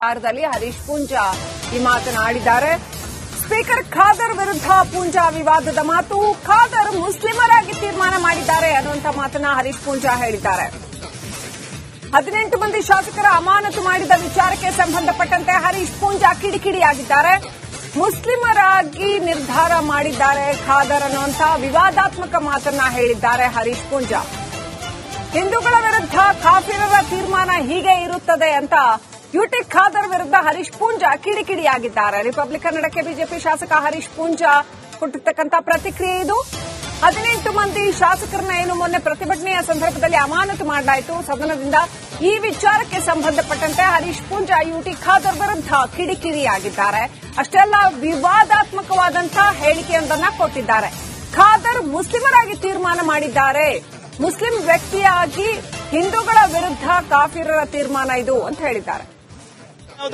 ವಿಚಾರದಲ್ಲಿ ಹರೀಶ್ ಪೂಂಜಾ ಈ ಮಾತನಾಡಿದ್ದಾರೆ. ಸ್ಪೀಕರ್ ಖಾದರ್ ವಿರುದ್ಧ ಪೂಂಜಾ ವಿವಾದದ ಮಾತು. ಖಾದರ್ ಮುಸ್ಲಿಮರಾಗಿ ತೀರ್ಮಾನ ಮಾಡಿದ್ದಾರೆ ಅನ್ನುವಂಥ ಮಾತನ್ನ ಹರೀಶ್ ಪೂಂಜಾ ಹೇಳಿದ್ದಾರೆ. 18 ಮಂದಿ ಶಾಸಕರ ಅಮಾನತು ಮಾಡಿದ ವಿಚಾರಕ್ಕೆ ಸಂಬಂಧಪಟ್ಟಂತೆ ಹರೀಶ್ ಪೂಂಜಾ ಕಿಡಿಕಿಡಿಯಾಗಿದ್ದಾರೆ. ಮುಸ್ಲಿಮರಾಗಿ ನಿರ್ಧಾರ ಮಾಡಿದ್ದಾರೆ ಖಾದರ್ ಅನ್ನುವಂಥ ವಿವಾದಾತ್ಮಕ ಮಾತನ್ನ ಹೇಳಿದ್ದಾರೆ ಹರೀಶ್ ಪೂಂಜಾ. ಹಿಂದೂಗಳ ವಿರುದ್ಧ ಕಾಫಿರರ ತೀರ್ಮಾನ ಹೀಗೆ ಇರುತ್ತದೆ ಅಂತ ಯುಟಿ ಖಾದರ್ ವಿರುದ್ಧ ಹರೀಶ್ ಪೂಂಜಾ ಕಿಡಿಕಿಡಿಯಾಗಿದ್ದಾರೆ. ರಿಪಬ್ಲಿಕ್ ಕನ್ನಡಕ್ಕೆ ಬಿಜೆಪಿ ಶಾಸಕ ಹರೀಶ್ ಪೂಂಜಾ ಕೊಟ್ಟಿರ್ತಕ್ಕಂಥ ಪ್ರತಿಕ್ರಿಯೆ ಇದು. 18 ಮಂದಿ ಶಾಸಕರನ್ನ ಏನು ಮೊನ್ನೆ ಪ್ರತಿಭಟನೆಯ ಸಂದರ್ಭದಲ್ಲಿ ಅಮಾನತು ಮಾಡಲಾಯಿತು ಸದನದಿಂದ. ಈ ವಿಚಾರಕ್ಕೆ ಸಂಬಂಧಪಟ್ಟಂತೆ ಹರೀಶ್ ಪೂಂಜಾ ಯುಟಿ ಖಾದರ್ ವಿರುದ್ಧ ಕಿಡಿಕಿಡಿಯಾಗಿದ್ದಾರೆ. ಅಷ್ಟೆಲ್ಲ ವಿವಾದಾತ್ಮಕವಾದಂತಹ ಹೇಳಿಕೆಯೊಂದನ್ನ ಕೊಟ್ಟಿದ್ದಾರೆ. ಖಾದರ್ ಮುಸ್ಲಿಮರಾಗಿ ತೀರ್ಮಾನ ಮಾಡಿದ್ದಾರೆ. ಮುಸ್ಲಿಂ ವ್ಯಕ್ತಿಯಾಗಿ ಹಿಂದೂಗಳ ವಿರುದ್ಧ ಕಾಫಿರರ ತೀರ್ಮಾನ ಇದು ಅಂತ ಹೇಳಿದ್ದಾರೆ.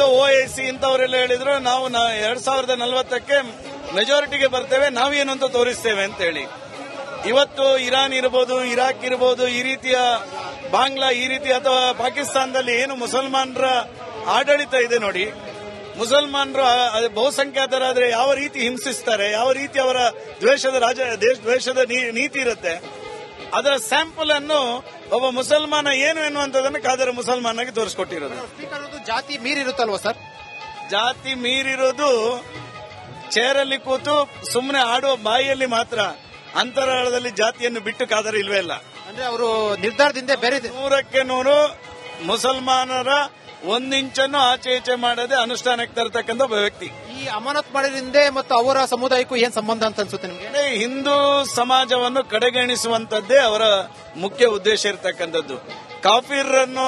OIC ಇಂಥವರೆಲ್ಲ ಹೇಳಿದ್ರು ನಾವು 2040ಕ್ಕೆ ಮೆಜಾರಿಟಿಗೆ ಬರ್ತೇವೆ, ನಾವೇನು ಅಂತ ತೋರಿಸ್ತೇವೆ ಅಂತ ಹೇಳಿ. ಇವತ್ತು ಇರಾನ್ ಇರಬಹುದು, ಇರಾಕ್ ಇರಬಹುದು, ಈ ರೀತಿಯ ಬಾಂಗ್ಲಾ ಈ ರೀತಿ ಅಥವಾ ಪಾಕಿಸ್ತಾನದಲ್ಲಿ ಏನು ಮುಸಲ್ಮಾನರ ಆಡಳಿತ ಇದೆ ನೋಡಿ, ಮುಸಲ್ಮಾನರು ಬಹುಸಂಖ್ಯಾತರಾದ್ರೆ ಯಾವ ರೀತಿ ಹಿಂಸಿಸ್ತಾರೆ, ಯಾವ ರೀತಿ ಅವರ ದ್ವೇಷದ ನೀತಿ ಇರುತ್ತೆ, ಅದರ ಸ್ಯಾಂಪಲ್ ಅನ್ನು ಒಬ್ಬ ಮುಸಲ್ಮಾನ ಏನು ಎನ್ನುವಂಥದ್ದನ್ನು ಖಾದರ್ ಮುಸಲ್ಮಾನಾಗಿ ತೋರಿಸಿಕೊಟ್ಟಿರೋದು. ಜಾತಿ ಮೀರಿರುತ್ತಲ್ವಾ ಸರ್? ಜಾತಿ ಮೀರಿರೋದು ಚೇರಲ್ಲಿ ಕೂತು ಸುಮ್ಮನೆ ಆಡುವ ಬಾಯಿಯಲ್ಲಿ ಮಾತ್ರ. ಅಂತರಾಳದಲ್ಲಿ ಜಾತಿಯನ್ನು ಬಿಟ್ಟು ಖಾದರ್ ಇಲ್ವೇ ಇಲ್ಲ. ಅಂದ್ರೆ ಅವರು ನಿರ್ಧಾರದಿಂದ ಬೇರೆ 100ಕ್ಕೆ 100 ಮುಸಲ್ಮಾನರ ಒಂದಿಂಚನ್ನು ಆಚೆ ಈಚೆ ಮಾಡದೆ ಅನುಷ್ಠಾನಕ್ಕೆ ತರತಕ್ಕಂಥ ಒಬ್ಬ ವ್ಯಕ್ತಿ. ಈ ಅಮಾನತ್ ಮಾಡಿದ್ರಿಂದ ಮತ್ತು ಅವರ ಸಮುದಾಯಕ್ಕೂ ಏನ್ ಸಂಬಂಧ ಅಂತ ಅನ್ಸುತ್ತೆ ನಿಮಗೆ? ಹಿಂದೂ ಸಮಾಜವನ್ನು ಕಡೆಗಣಿಸುವಂತದ್ದೇ ಅವರ ಮುಖ್ಯ ಉದ್ದೇಶ ಇರತಕ್ಕಂಥದ್ದು. ಕಾಫಿರನ್ನು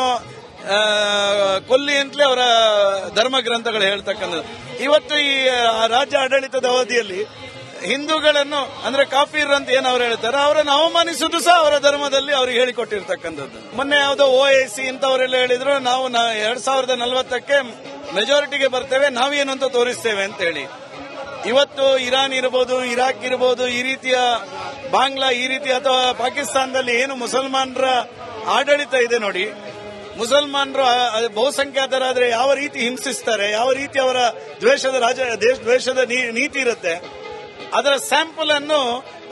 ಕೊಲ್ಲಿ ಅಂತಲೇ ಅವರ ಧರ್ಮ ಗ್ರಂಥಗಳು ಹೇಳ್ತಕ್ಕಂಥದ್ದು. ಇವತ್ತು ಈ ರಾಜ್ಯ ಆಡಳಿತದ ಅವಧಿಯಲ್ಲಿ ಹಿಂದೂಗಳನ್ನು ಅಂದ್ರೆ ಕಾಫಿರ್ ಅಂತ ಏನು ಅವ್ರು ಹೇಳ್ತಾರೆ, ಅವರನ್ನು ಅವಮಾನಿಸುವುದು ಸಹ ಅವರ ಧರ್ಮದಲ್ಲಿ ಅವ್ರಿಗೆ ಹೇಳಿಕೊಟ್ಟಿರ್ತಕ್ಕಂಥದ್ದು. ಮೊನ್ನೆ ಯಾವುದೋ OIC ಇಂಥವರೆಲ್ಲ ಹೇಳಿದ್ರು ನಾವು 2040ಕ್ಕೆ ಮೆಜಾರಿಟಿಗೆ ಬರ್ತೇವೆ, ನಾವೇನು ಅಂತ ತೋರಿಸ್ತೇವೆ ಅಂತ ಹೇಳಿ. ಇವತ್ತು ಇರಾನ್ ಇರಬಹುದು, ಇರಾಕ್ ಇರಬಹುದು, ಈ ರೀತಿಯ ಬಾಂಗ್ಲಾ ಈ ರೀತಿ ಅಥವಾ ಪಾಕಿಸ್ತಾನದಲ್ಲಿ ಏನು ಮುಸಲ್ಮಾನರ ಆಡಳಿತ ಇದೆ ನೋಡಿ, ಮುಸಲ್ಮಾನರು ಬಹುಸಂಖ್ಯಾತರಾದ್ರೆ ಯಾವ ರೀತಿ ಹಿಂಸಿಸ್ತಾರೆ, ಯಾವ ರೀತಿ ಅವರ ದ್ವೇಷದ ನೀತಿ ಇರುತ್ತೆ, ಅದರ ಸ್ಯಾಂಪಲ್ ಅನ್ನು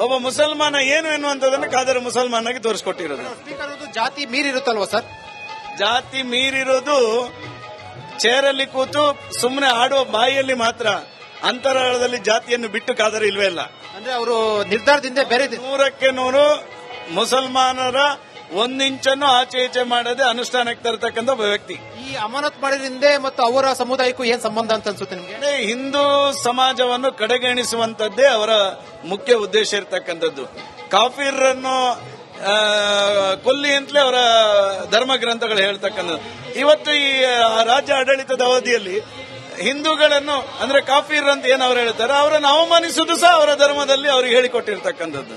ಒಬ್ಬ ಮುಸಲ್ಮಾನ ಏನು ಎನ್ನುವಂಥದ್ದನ್ನು ಖಾದರ್ ಮುಸಲ್ಮಾನಾಗಿ ತೋರಿಸಿಕೊಟ್ಟಿರೋದು. ಜಾತಿ ಮೀರಿರುತ್ತಲ್ವಾ ಸರ್? ಜಾತಿ ಮೀರಿರೋದು ಚೇರಲ್ಲಿ ಕೂತು ಸುಮ್ಮನೆ ಆಡುವ ಬಾಯಿಯಲ್ಲಿ ಮಾತ್ರ. ಅಂತರಾಳದಲ್ಲಿ ಜಾತಿಯನ್ನು ಬಿಟ್ಟು ಖಾದರ್ ಇಲ್ವೇ ಇಲ್ಲ. ಅಂದ್ರೆ ಅವರು ನಿರ್ಧಾರದಿಂದ ಬೇರೆ 100ಕ್ಕೆ 100 ಮುಸಲ್ಮಾನರ ಒಂದಿಂಚನ್ನು ಆಚೆ ಈಚೆ ಮಾಡದೆ ಅನುಷ್ಠಾನಕ್ಕೆ ತರತಕ್ಕಂಥ ಒಬ್ಬ ವ್ಯಕ್ತಿ. ಈ ಅಮಾನತ್ ಮಾಡಿದ್ರಿಂದ ಮತ್ತು ಅವರ ಸಮುದಾಯಕ್ಕೂ ಏನ್ ಸಂಬಂಧ ಅಂತ ಅನ್ಸುತ್ತೆ ನಿಮಗೆ? ಹಿಂದೂ ಸಮಾಜವನ್ನು ಕಡೆಗಣಿಸುವಂತದ್ದೇ ಅವರ ಮುಖ್ಯ ಉದ್ದೇಶ ಇರತಕ್ಕಂಥದ್ದು. ಕಾಫಿರನ್ನು ಕೊಲ್ಲಿ ಅಂತಲೇ ಅವರ ಧರ್ಮ ಗ್ರಂಥಗಳು ಹೇಳ್ತಕ್ಕಂಥದ್ದು. ಇವತ್ತು ಈ ರಾಜ್ಯ ಆಡಳಿತದ ಅವಧಿಯಲ್ಲಿ ಹಿಂದೂಗಳನ್ನು ಅಂದ್ರೆ ಕಾಫಿರ್ ಅಂತ ಏನು ಅವ್ರು ಹೇಳ್ತಾರೆ, ಅವರನ್ನು ಅವಮಾನಿಸುವುದು ಸಹ ಅವರ ಧರ್ಮದಲ್ಲಿ ಅವ್ರಿಗೆ ಹೇಳಿಕೊಟ್ಟಿರ್ತಕ್ಕಂಥದ್ದು.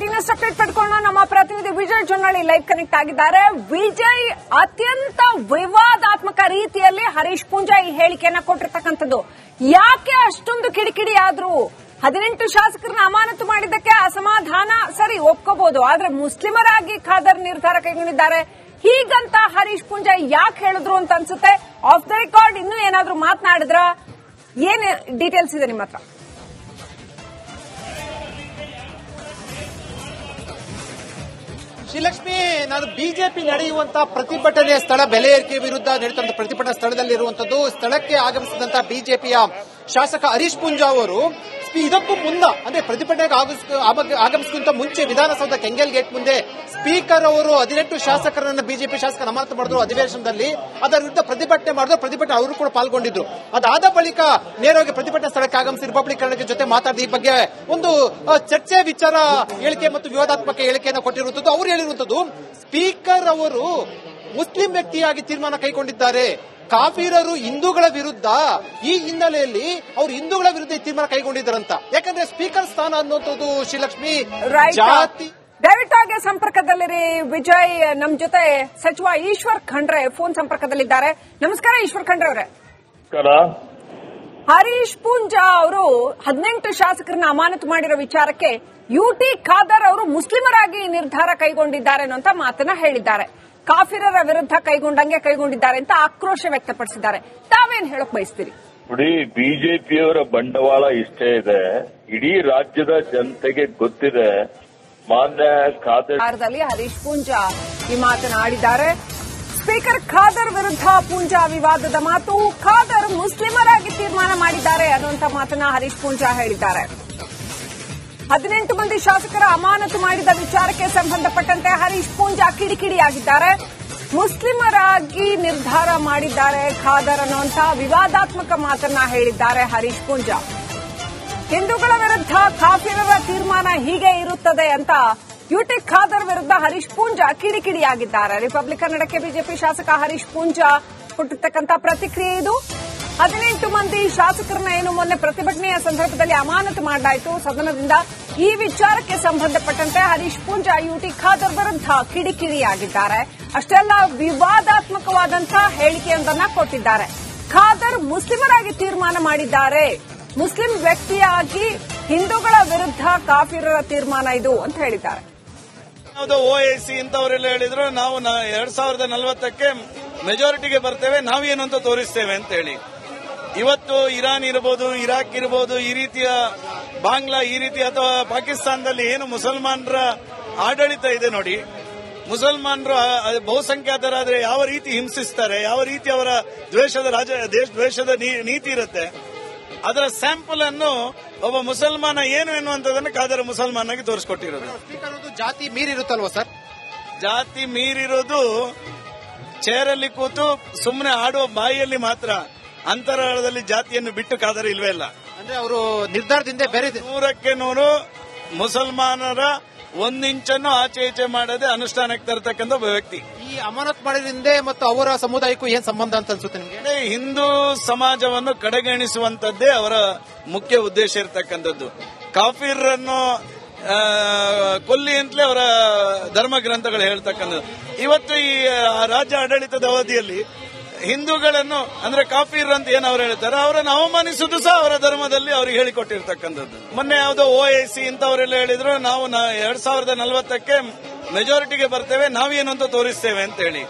ಇನ್ನಷ್ಟು ಅಪ್ಡೇಟ್ ಪಡ್ಕೊಂಡು ನಮ್ಮ ಪ್ರತಿನಿಧಿ ವಿಜಯ್ ಜೊನ್ನಳ್ಳಿ ಲೈವ್ ಕನೆಕ್ಟ್ ಆಗಿದ್ದಾರೆ. ವಿಜಯ್, ಅತ್ಯಂತ ವಿವಾದಾತ್ಮಕ ರೀತಿಯಲ್ಲಿ ಹರೀಶ್ ಪೂಂಜಾ ಈ ಹೇಳಿಕೆಯನ್ನ ಕೊಟ್ಟಿರ್ತಕ್ಕಂಥದ್ದು. ಯಾಕೆ ಅಷ್ಟೊಂದು ಕಿಡಿಕಿಡಿ ಆದ್ರೂ? 18 ಶಾಸಕರನ್ನ ಅಮಾನತು ಮಾಡಿದ್ದಕ್ಕೆ ಅಸಮಾಧಾನ ಸರಿ, ಒಪ್ಕೋಬಹುದು. ಆದ್ರೆ ಮುಸ್ಲಿಮರಾಗಿ ಖಾದರ್ ನಿರ್ಧಾರ ಕೈಗೊಂಡಿದ್ದಾರೆ ಹೀಗಂತ ಹರೀಶ್ ಪೂಂಜಾ ಯಾಕೆ ಹೇಳಿದ್ರು ಅಂತ ಅನ್ಸುತ್ತೆ. ಆಫ್ ದ ರೆಕಾರ್ಡ್ ಇನ್ನೂ ಏನಾದ್ರೂ ಮಾತನಾಡಿದ್ರ? ಏನ್ ಡೀಟೇಲ್ಸ್ ಇದೆ ನಿಮ್ಮ ಹತ್ರ? ಶ್ರೀಲಕ್ಷ್ಮಿ, ನಾನು ಬಿಜೆಪಿ ನಡೆಯುವಂತಹ ಪ್ರತಿಭಟನೆ ಸ್ಥಳ ಬೆಲೆ ಏರಿಕೆ ವಿರುದ್ಧ ನಡೆದಂತ ಪ್ರತಿಭಟನಾ ಸ್ಥಳದಲ್ಲಿರುವಂತದ್ದು. ಸ್ಥಳಕ್ಕೆ ಆಗಮಿಸಿದಂತಹ ಬಿಜೆಪಿಯ ಶಾಸಕ ಹರೀಶ್ ಪೂಂಜಾ ಅವರು ಇದಕ್ಕೂ ಮುನ್ನ ಅಂದ್ರೆ ಪ್ರತಿಭಟನೆಗೆ ಆಗಮಿಸಿದಂತ ಮುಂಚೆ ವಿಧಾನಸೌಧ ಕೆಂಗಲ್ ಗೇಟ್ ಮುಂದೆ ಸ್ಪೀಕರ್ ಅವರು 18 ಶಾಸಕರನ್ನ ಬಿಜೆಪಿ ಶಾಸಕರ ಅಮಾನತು ಮಾಡಿದ್ರು ಅಧಿವೇಶನದಲ್ಲಿ. ಅದರ ವಿರುದ್ಧ ಪ್ರತಿಭಟನೆ ಮಾಡಿದ್ರು. ಪ್ರತಿಭಟನೆ ಅವರು ಕೂಡ ಪಾಲ್ಗೊಂಡಿದ್ರು. ಅದಾದ ಬಳಿಕ ನೇರವಾಗಿ ಪ್ರತಿಭಟನಾ ಸ್ಥಳಕ್ಕೆ ಆಗಮಿಸಿ ರಿಪಬ್ಲಿಕ್ ಕನ್ನಡಕ್ಕೆ ಜೊತೆ ಮಾತಾಡಿ ಈ ಬಗ್ಗೆ ಒಂದು ಚರ್ಚೆ ವಿಚಾರ ಹೇಳಿಕೆ ಮತ್ತು ವಿವಾದಾತ್ಮಕ ಹೇಳಿಕೆಯನ್ನು ಕೊಟ್ಟಿರುವಂತದ್ದು. ಅವರು ಹೇಳಿರುವಂತದ್ದು ಸ್ಪೀಕರ್ ಅವರು ಮುಸ್ಲಿಂ ವ್ಯಕ್ತಿಯಾಗಿ ತೀರ್ಮಾನ ಕೈಗೊಂಡಿದ್ದಾರೆ, ಕಾಫಿರರು ಹಿಂದೂಗಳ ವಿರುದ್ಧ. ಈ ಹಿನ್ನೆಲೆಯಲ್ಲಿ ಅವರು ಹಿಂದೂಗಳ ವಿರುದ್ಧ ತೀರ್ಮಾನ ಕೈಗೊಂಡಿದ್ದಾರಂತ. ಯಾಕಂದ್ರೆ ಸ್ಪೀಕರ್ ಸ್ಥಾನ ಅನ್ನುವಂಥದ್ದು ಶ್ರೀಲಕ್ಷ್ಮಿ ಜಾತಿ. ದಯವಿಟ್ಟಾಗಿ ಸಂಪರ್ಕದಲ್ಲಿರಿ ವಿಜಯ್. ನಮ್ ಜೊತೆ ಸಚಿವ ಈಶ್ವರ್ ಖಂಡ್ರೆ ಫೋನ್ ಸಂಪರ್ಕದಲ್ಲಿದ್ದಾರೆ. ನಮಸ್ಕಾರ ಈಶ್ವರ್ ಖಂಡ್ರೆ ಅವರೇ. ಹರೀಶ್ ಪೂಂಜಾ ಅವರು 18 ಶಾಸಕರನ್ನ ಅಮಾನತು ಮಾಡಿರೋ ವಿಚಾರಕ್ಕೆ ಯುಟಿ ಖಾದರ್ ಅವರು ಮುಸ್ಲಿಮರಾಗಿ ನಿರ್ಧಾರ ಕೈಗೊಂಡಿದ್ದಾರೆ ಅನ್ನುವಂತ ಮಾತನ್ನ ಹೇಳಿದ್ದಾರೆ. ಕಾಫಿರರ ವಿರುದ್ಧ ಕೈಗೊಂಡಿದ್ದಾರೆ ಅಂತ ಆಕ್ರೋಶ ವ್ಯಕ್ತಪಡಿಸಿದ್ದಾರೆ. ತಾವೇನ್ ಹೇಳಕ್ ಬಯಸ್ತೀರಿ? ನೋಡಿ, ಬಿಜೆಪಿಯವರ ಬಂಡವಾಳ ಇಷ್ಟೇ ಇದೆ, ಇಡೀ ರಾಜ್ಯದ ಜನತೆಗೆ ಗೊತ್ತಿದೆ. ಮಾನ್ಯ ಖಾದರ್ ಹರೀಶ್ ಪೂಂಜಾ ಈ ಮಾತನಾಡಿದ್ದಾರೆ. ಸ್ಪೀಕರ್ ಖಾದರ್ ವಿರುದ್ಧ ಪೂಂಜಾ ವಿವಾದದ ಮಾತು. ಖಾದರ್ ಮುಸ್ಲಿಮರಾಗಿ ತೀರ್ಮಾನ ಮಾಡಿದ್ದಾರೆ ಅನ್ನುವಂತ ಮಾತನ್ನ ಹರೀಶ್ ಪೂಂಜಾ ಹೇಳಿದ್ದಾರೆ. 18 ಮಂದಿ ಶಾಸಕರ ಅಮಾನತು ಮಾಡಿದ ವಿಚಾರಕ್ಕೆ ಸಂಬಂಧಪಟ್ಟಂತೆ ಹರೀಶ್ ಪೂಂಜಾ ಕಿಡಿಕಿಡಿಯಾಗಿದ್ದಾರೆ. ಮುಸ್ಲಿಮರಾಗಿ ನಿರ್ಧಾರ ಮಾಡಿದ್ದಾರೆ ಖಾದರ್ ಅನ್ನುವಂತ ವಿವಾದಾತ್ಮಕ ಮಾತನ್ನ ಹೇಳಿದ್ದಾರೆ ಹರೀಶ್ ಪೂಂಜಾ. ಹಿಂದೂಗಳ ವಿರುದ್ಧ ಕಾಫಿರರ ತೀರ್ಮಾನ ಹೀಗೆ ಇರುತ್ತದೆ ಅಂತ ಯುಟಿ ಖಾದರ್ ವಿರುದ್ಧ ಹರೀಶ್ ಪೂಂಜಾ ಕಿಡಿಕಿಡಿಯಾಗಿದ್ದಾರೆ. ರಿಪಬ್ಲಿಕ್ ಕನ್ನಡಕ್ಕೆ ಬಿಜೆಪಿ ಶಾಸಕ ಹರೀಶ್ ಪೂಂಜಾ ಕೊಟ್ಟಿರ್ತಕ್ಕಂಥ ಪ್ರತಿಕ್ರಿಯೆ ಇದು. 18 ಮಂದಿ ಶಾಸಕರನ್ನ ಏನು ಮೊನ್ನೆ ಪ್ರತಿಭಟನೆಯ ಸಂದರ್ಭದಲ್ಲಿ ಅಮಾನತು ಮಾಡಲಾಯಿತು ಸದನದಿಂದ. ಈ ವಿಚಾರಕ್ಕೆ ಸಂಬಂಧಪಟ್ಟಂತೆ ಹರೀಶ್ ಪೂಂಜಾ ಯುಟಿ ಖಾದರ್ ವಿರುದ್ಧ ಕಿಡಿಕಿಡಿಯಾಗಿದ್ದಾರೆ. ಅಷ್ಟೆಲ್ಲ ವಿವಾದಾತ್ಮಕವಾದಂತಹ ಹೇಳಿಕೆಯೊಂದನ್ನ ಕೊಟ್ಟಿದ್ದಾರೆ. ಖಾದರ್ ಮುಸ್ಲಿಮರಾಗಿ ತೀರ್ಮಾನ ಮಾಡಿದ್ದಾರೆ, ಮುಸ್ಲಿಂ ವ್ಯಕ್ತಿಯಾಗಿ ಹಿಂದೂಗಳ ವಿರುದ್ಧ ಕಾಫಿರರ ತೀರ್ಮಾನ ಇದು ಅಂತ ಹೇಳಿದ್ದಾರೆ. OIC ಇಂಥವರೆಲ್ಲ ಹೇಳಿದ್ರು ನಾವು 2040ಕ್ಕೆ ಮೆಜಾರಿಟಿಗೆ ಬರ್ತೇವೆ, ನಾವೇನು ಅಂತ ತೋರಿಸ್ತೇವೆ ಅಂತ ಹೇಳಿ. ಇವತ್ತು ಇರಾನ್ ಇರಬಹುದು, ಇರಾಕ್ ಇರಬಹುದು, ಈ ರೀತಿಯ ಬಾಂಗ್ಲಾ ಈ ರೀತಿ ಅಥವಾ ಪಾಕಿಸ್ತಾನದಲ್ಲಿ ಏನು ಮುಸಲ್ಮಾನರ ಆಡಳಿತ ಇದೆ ನೋಡಿ, ಮುಸಲ್ಮಾನರು ಬಹುಸಂಖ್ಯಾತರಾದ್ರೆ ಯಾವ ರೀತಿ ಹಿಂಸಿಸ್ತಾರೆ, ಯಾವ ರೀತಿ ಅವರ ದ್ವೇಷದ ನೀತಿ ಇರುತ್ತೆ, ಅದರ ಸ್ಯಾಂಪಲ್ ಅನ್ನು ಒಬ್ಬ ಮುಸಲ್ಮಾನ ಏನು ಎನ್ನುವಂಥದ್ದನ್ನು ಖಾದರ್ ಮುಸಲ್ಮಾನಾಗಿ ತೋರಿಸ್ಕೊಟ್ಟಿರೋದು. ಜಾತಿ ಮೀರಿರುತ್ತಲ್ವ ಸರ್? ಜಾತಿ ಮೀರಿರೋದು ಚೇರಲ್ಲಿ ಕೂತು ಸುಮ್ಮನೆ ಆಡುವ ಬಾಯಿಯಲ್ಲಿ ಮಾತ್ರ. ಅಂತರಾಳದಲ್ಲಿ ಜಾತಿಯನ್ನು ಬಿಟ್ಟು ಖಾದರ್ ಇಲ್ವೇ ಇಲ್ಲ. ಅಂದ್ರೆ ಅವರು ನಿರ್ಧಾರದಿಂದ ಬೇರೆ 100ಕ್ಕೆ 100 ಮುಸಲ್ಮಾನರ ಒಂದಿಂಚನ್ನು ಆಚೆ ಈಚೆ ಮಾಡದೆ ಅನುಷ್ಠಾನಕ್ಕೆ ತರತಕ್ಕಂಥ ಒಬ್ಬ ವ್ಯಕ್ತಿ. ಈ ಅಮಾನತ್ ಮಾಡಿದ್ರಿಂದ ಮತ್ತು ಅವರ ಸಮುದಾಯಕ್ಕೂ ಏನ್ ಸಂಬಂಧ ಅಂತ ಅನ್ಸುತ್ತೆ ನಿಮಗೆ? ಹಿಂದೂ ಸಮಾಜವನ್ನು ಕಡೆಗಣಿಸುವಂತದ್ದೇ ಅವರ ಮುಖ್ಯ ಉದ್ದೇಶ ಇರತಕ್ಕಂಥದ್ದು. ಕಾಫಿರನ್ನು ಕೊಲ್ಲಿ ಅಂತಲೇ ಅವರ ಧರ್ಮ ಗ್ರಂಥಗಳು ಹೇಳ್ತಕ್ಕಂಥದ್ದು. ಇವತ್ತು ಈ ರಾಜ್ಯ ಆಡಳಿತದ ಅವಧಿಯಲ್ಲಿ ಹಿಂದೂಗಳನ್ನು ಅಂದ್ರೆ ಕಾಫಿರ್ ಅಂತ ಏನು ಅವ್ರು ಹೇಳ್ತಾರೆ, ಅವರನ್ನು ಅವಮಾನಿಸುವುದು ಸಹ ಅವರ ಧರ್ಮದಲ್ಲಿ ಅವ್ರಿಗೆ ಹೇಳಿಕೊಟ್ಟಿರ್ತಕ್ಕಂಥದ್ದು. ಮೊನ್ನೆ ಯಾವುದೋ OIC ಇಂಥವರೆಲ್ಲ ಹೇಳಿದ್ರು ನಾವು 2040ಕ್ಕೆ ಮೆಜಾರಿಟಿಗೆ ಬರ್ತೇವೆ, ನಾವೇನು ಅಂತ ತೋರಿಸ್ತೇವೆ ಅಂತ ಹೇಳಿ.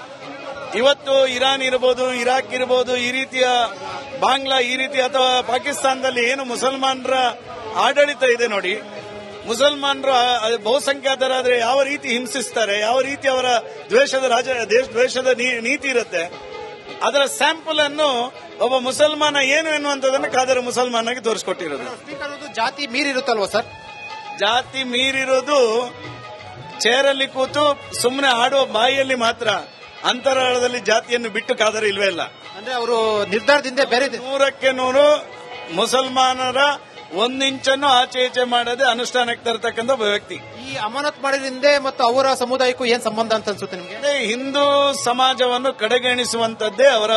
ಇವತ್ತು ಇರಾನ್ ಇರಬಹುದು, ಇರಾಕ್ ಇರಬಹುದು, ಈ ರೀತಿಯ ಬಾಂಗ್ಲಾ ಈ ರೀತಿ ಅಥವಾ ಪಾಕಿಸ್ತಾನದಲ್ಲಿ ಏನು ಮುಸಲ್ಮಾನರ ಆಡಳಿತ ಇದೆ ನೋಡಿ, ಮುಸಲ್ಮಾನರು ಬಹುಸಂಖ್ಯಾತರಾದ್ರೆ ಯಾವ ರೀತಿ ಹಿಂಸಿಸ್ತಾರೆ, ಯಾವ ರೀತಿ ಅವರ ದ್ವೇಷದ ನೀತಿ ಇರುತ್ತೆ, ಅದರ ಸ್ಯಾಂಪಲ್ ಅನ್ನು ಒಬ್ಬ ಮುಸಲ್ಮಾನ ಏನು ಎನ್ನುವಂಥದ್ದನ್ನು ಖಾದರ್ ಮುಸಲ್ಮಾನಾಗಿ ತೋರಿಸ್ಕೊಟ್ಟಿರೋದು. ಜಾತಿ ಮೀರಿರುತ್ತಲ್ವ ಸರ್? ಜಾತಿ ಮೀರಿರೋದು ಚೇರಲ್ಲಿ ಕೂತು ಸುಮ್ಮನೆ ಆಡುವ ಬಾಯಿಯಲ್ಲಿ ಮಾತ್ರ. ಅಂತರಾಳದಲ್ಲಿ ಜಾತಿಯನ್ನು ಬಿಟ್ಟು ಖಾದರ್ ಇಲ್ವೇ ಇಲ್ಲ. ಅಂದ್ರೆ ಅವರು ನಿರ್ಧಾರದಿಂದ ಬೇರೆ 100ಕ್ಕೆ 100 ಮುಸಲ್ಮಾನರ ಒಂದಿಂಚನ್ನು ಆಚೆ ಈಚೆ ಮಾಡದೆ ಅನುಷ್ಠಾನಕ್ಕೆ ತರತಕ್ಕಂಥ ಒಬ್ಬ ವ್ಯಕ್ತಿ. ಈ ಅಮಾನತ್ ಮಾಡಿದ್ರಿಂದ ಮತ್ತು ಅವರ ಸಮುದಾಯಕ್ಕೂ ಏನ್ ಸಂಬಂಧ ಅಂತ ಅನ್ಸುತ್ತೆ ನಿಮಗೆ? ಹಿಂದೂ ಸಮಾಜವನ್ನು ಕಡೆಗಣಿಸುವಂತದ್ದೇ ಅವರ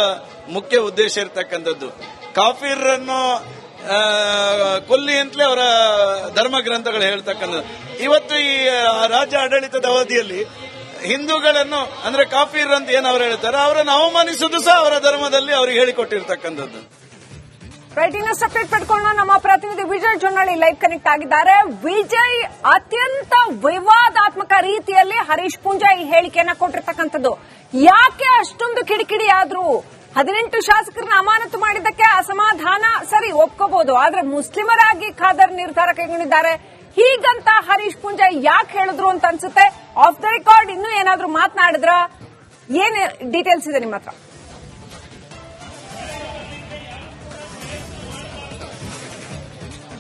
ಮುಖ್ಯ ಉದ್ದೇಶ ಇರತಕ್ಕಂಥದ್ದು. ಕಾಫಿರನ್ನು ಕೊಲ್ಲಿ ಅಂತಲೇ ಅವರ ಧರ್ಮ ಗ್ರಂಥಗಳು ಹೇಳ್ತಕ್ಕಂಥದ್ದು. ಇವತ್ತು ಈ ರಾಜ್ಯ ಆಡಳಿತದ ಅವಧಿಯಲ್ಲಿ ಹಿಂದೂಗಳನ್ನು ಅಂದ್ರೆ ಕಾಫಿರ್ ಅಂತ ಏನು ಅವ್ರು ಹೇಳ್ತಾರೆ, ಅವರನ್ನು ಅವಮಾನಿಸುವುದು ಸಹ ಅವರ ಧರ್ಮದಲ್ಲಿ ಅವ್ರಿಗೆ ಹೇಳಿಕೊಟ್ಟಿರ್ತಕ್ಕಂಥದ್ದು. ರೈಟ್, ಇನ್ನಷ್ಟು ಅಪ್ಡೇಟ್ ಪಡ್ಕೊಳ್ಳೋಣ. ನಮ್ಮ ಪ್ರತಿನಿಧಿ ವಿಜಯ್ ಜೊನ್ನಳ್ಳಿ ಲೈವ್ ಕನೆಕ್ಟ್ ಆಗಿದ್ದಾರೆ. ವಿಜಯ್, ಅತ್ಯಂತ ವಿವಾದಾತ್ಮಕ ರೀತಿಯಲ್ಲಿ ಹರೀಶ್ ಪೂಂಜಾ ಈ ಹೇಳಿಕೆಯನ್ನ ಕೊಟ್ಟಿರ್ತಕ್ಕಂಥದ್ದು. ಯಾಕೆ ಅಷ್ಟೊಂದು ಕಿಡಿಕಿಡಿ ಆದ್ರು? 18 ಶಾಸಕರನ್ನ ಅಮಾನತು ಮಾಡಿದ್ದಕ್ಕೆ ಅಸಮಾಧಾನ, ಸರಿ ಒಪ್ಕೋಬಹುದು, ಆದ್ರೆ ಮುಸ್ಲಿಮರಾಗಿ ಖಾದರ್ ನಿರ್ಧಾರ ಕೈಗೊಂಡಿದ್ದಾರೆ ಹೀಗಂತ ಹರೀಶ್ ಪೂಂಜಾ ಯಾಕೆ ಹೇಳಿದ್ರು ಅಂತ ಅನ್ಸುತ್ತೆ. ಆಫ್ ದ ರೆಕಾರ್ಡ್ ಇನ್ನೂ ಏನಾದ್ರೂ ಮಾತನಾಡಿದ್ರ? ಏನ್ ಡೀಟೇಲ್ಸ್ ಇದೆ ನಿಮ್ಮ ಹತ್ರ?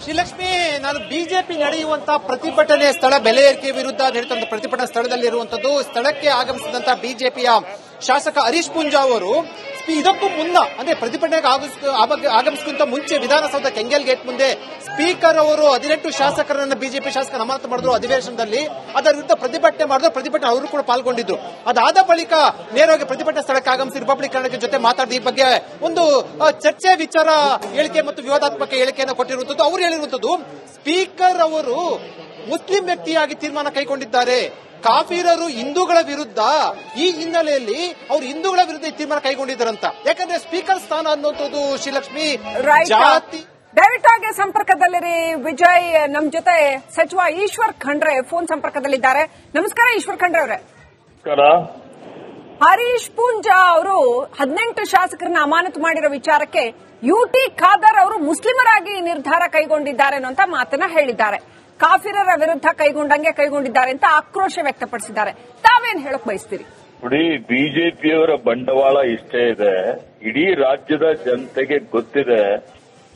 ಶ್ರೀಲಕ್ಷ್ಮಿ, ನಾನು ಬಿಜೆಪಿ ನಡೆಯುವಂತಹ ಪ್ರತಿಭಟನೆ ಸ್ಥಳ ಬೆಲೆ ಏರಿಕೆ ವಿರುದ್ಧ ನಡೆದಂತ ಪ್ರತಿಭಟನಾ ಸ್ಥಳದಲ್ಲಿರುವಂತದ್ದು. ಸ್ಥಳಕ್ಕೆ ಆಗಮಿಸಿದಂತಹ ಬಿಜೆಪಿಯ ಶಾಸಕ ಹರೀಶ್ ಪೂಂಜಾ ಅವರು ಇದಕ್ಕೂ ಮುನ್ನ ಅಂದ್ರೆ ಪ್ರತಿಭಟನೆಗೆ ಆಗಮಿಸಿದಂತ ಮುಂಚೆ ವಿಧಾನಸೌಧ ಕೆಂಗಲ್ ಗೇಟ್ ಮುಂದೆ ಸ್ಪೀಕರ್ ಅವರು 18 ಶಾಸಕರನ್ನ ಬಿಜೆಪಿ ಶಾಸಕರ ಅಮಾನತು ಮಾಡಿದ್ರು ಅಧಿವೇಶನದಲ್ಲಿ. ಅದರ ವಿರುದ್ಧ ಪ್ರತಿಭಟನೆ ಮಾಡಿದ್ರು. ಪ್ರತಿಭಟನೆ ಅವರು ಕೂಡ ಪಾಲ್ಗೊಂಡಿದ್ರು. ಅದಾದ ಬಳಿಕ ನೇರವಾಗಿ ಪ್ರತಿಭಟನಾ ಸ್ಥಳಕ್ಕೆ ಆಗಮಿಸಿ ರಿಪಬ್ಲಿಕ್ ಕನ್ನಡಕ್ಕೆ ಜೊತೆ ಮಾತಾಡಿದ ಈ ಬಗ್ಗೆ ಒಂದು ಚರ್ಚೆ ವಿಚಾರ ಹೇಳಿಕೆ ಮತ್ತು ವಿವಾದಾತ್ಮಕ ಹೇಳಿಕೆಯನ್ನು ಕೊಟ್ಟಿರುವಂತದ್ದು. ಅವರು ಹೇಳಿರುವಂತದ್ದು ಸ್ಪೀಕರ್ ಅವರು ಮುಸ್ಲಿಂ ವ್ಯಕ್ತಿಯಾಗಿ ತೀರ್ಮಾನ ಕೈಗೊಂಡಿದ್ದಾರೆ, ಕಾಫಿರರು ಹಿಂದೂಗಳ ವಿರುದ್ಧ, ಈ ಹಿನ್ನೆಲೆಯಲ್ಲಿ ಅವರು ಹಿಂದೂಗಳ ವಿರುದ್ಧ ಈ ತೀರ್ಮಾನ ಕೈಗೊಂಡಿದ್ದಾರಂತ. ಯಾಕಂದ್ರೆ ಸ್ಪೀಕರ್ ಸ್ಥಾನ ಅನ್ನುವಂಥದ್ದು ಶ್ರೀಲಕ್ಷ್ಮಿ ಜಾತಿ. ದಯವಿಟ್ಟು ಆಗಿ ಸಂಪರ್ಕದಲ್ಲಿರಿ ವಿಜಯ್. ನಮ್ ಜೊತೆ ಸಚಿವ ಈಶ್ವರ್ ಖಂಡ್ರೆ ಫೋನ್ ಸಂಪರ್ಕದಲ್ಲಿದ್ದಾರೆ. ನಮಸ್ಕಾರ ಈಶ್ವರ್ ಖಂಡ್ರೆ ಅವರೇ. ಹರೀಶ್ ಪೂಂಜಾ ಅವರು 18 ಶಾಸಕರನ್ನ ಅಮಾನತು ಮಾಡಿರೋ ವಿಚಾರಕ್ಕೆ ಯುಟಿ ಖಾದರ್ ಅವರು ಮುಸ್ಲಿಮರಾಗಿ ನಿರ್ಧಾರ ಕೈಗೊಂಡಿದ್ದಾರೆ ಅನ್ನುವಂತ ಮಾತನ್ನ ಹೇಳಿದ್ದಾರೆ. ಕಾಫಿರರ ವಿರುದ್ಧ ಕೈಗೊಂಡಿದ್ದಾರೆ ಅಂತ ಆಕ್ರೋಶ ವ್ಯಕ್ತಪಡಿಸಿದ್ದಾರೆ. ತಾವೇನ್ ಹೇಳಕ್ ಬಯಸ್ತೀರಿ? ನೋಡಿ, ಬಿಜೆಪಿಯವರ ಬಂಡವಾಳ ಇಷ್ಟೇ ಇದೆ. ಇಡೀ ರಾಜ್ಯದ ಜನತೆಗೆ ಗೊತ್ತಿದೆ.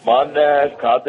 ಮಾನ್ಯ ಖಾದರ್